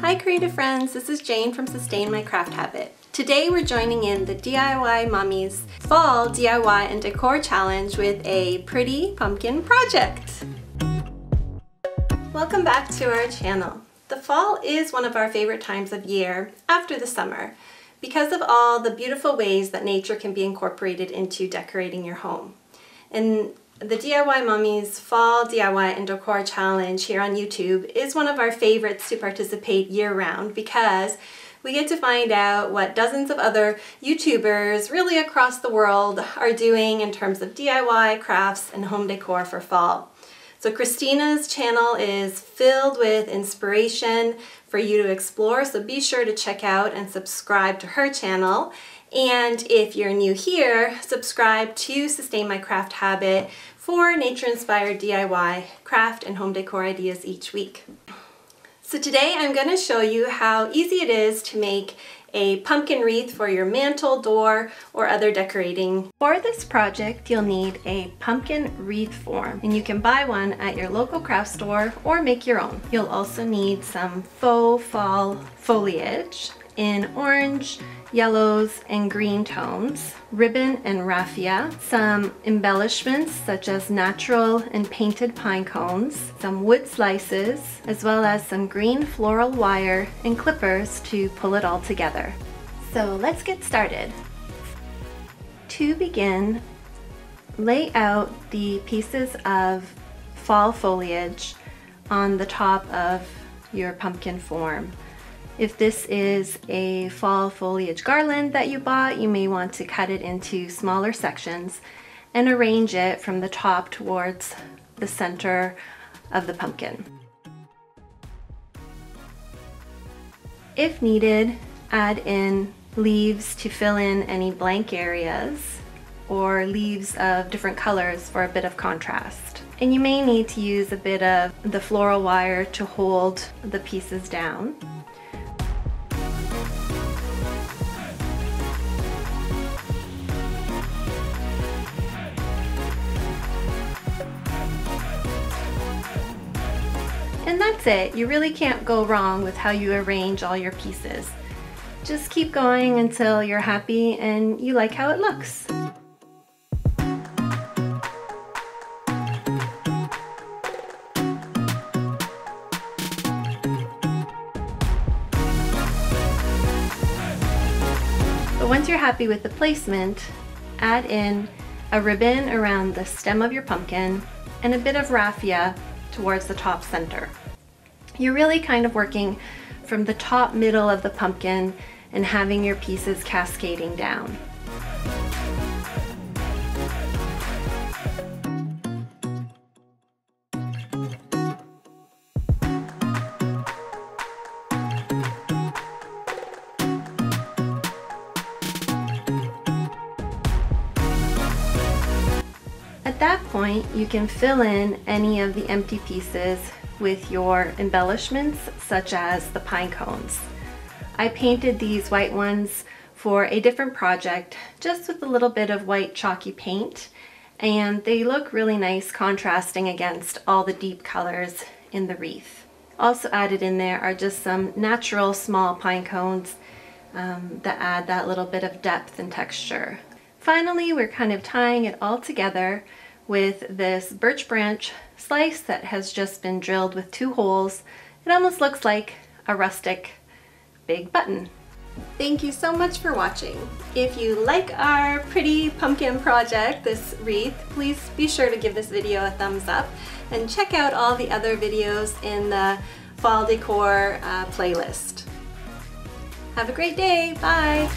Hi creative friends, this is Jane from Sustain My Craft Habit. Today we're joining in the DIY Mommy's Fall DIY and Decor Challenge with a pretty pumpkin project. Welcome back to our channel. The fall is one of our favorite times of year after the summer because of all the beautiful ways that nature can be incorporated into decorating your home. And the DIY Mommy's Fall DIY and Decor Challenge here on YouTube is one of our favorites to participate year-round because we get to find out what dozens of other YouTubers really across the world are doing in terms of DIY, crafts, and home decor for fall. So Christina's channel is filled with inspiration for you to explore, so be sure to check out and subscribe to her channel. And if you're new here, subscribe to Sustain My Craft Habit for nature-inspired DIY, craft, and home decor ideas each week. So today I'm going to show you how easy it is to make a pumpkin wreath for your mantle, door, or other decorating. For this project, you'll need a pumpkin wreath form, and you can buy one at your local craft store or make your own. You'll also need some faux fall foliage in orange, yellows, and green tones, ribbon and raffia, some embellishments such as natural and painted pine cones, some wood slices, as well as some green floral wire and clippers to pull it all together. So let's get started. To begin, lay out the pieces of fall foliage on the top of your pumpkin form. If this is a fall foliage garland that you bought, you may want to cut it into smaller sections and arrange it from the top towards the center of the pumpkin. If needed, add in leaves to fill in any blank areas or leaves of different colors for a bit of contrast. And you may need to use a bit of the floral wire to hold the pieces down. And that's it. You really can't go wrong with how you arrange all your pieces. Just keep going until you're happy and you like how it looks. But once you're happy with the placement, add in a ribbon around the stem of your pumpkin and a bit of raffia towards the top center. You're really kind of working from the top middle of the pumpkin and having your pieces cascading down. At that point, you can fill in any of the empty pieces with your embellishments, such as the pine cones. I painted these white ones for a different project, just with a little bit of white chalky paint, and they look really nice contrasting against all the deep colors in the wreath. Also added in there are just some natural small pine cones that add that little bit of depth and texture. Finally, we're kind of tying it all together with this birch branch slice that has just been drilled with 2 holes. It almost looks like a rustic big button. Thank you so much for watching. If you like our pretty pumpkin project, this wreath, please be sure to give this video a thumbs up and check out all the other videos in the fall decor playlist. Have a great day. Bye.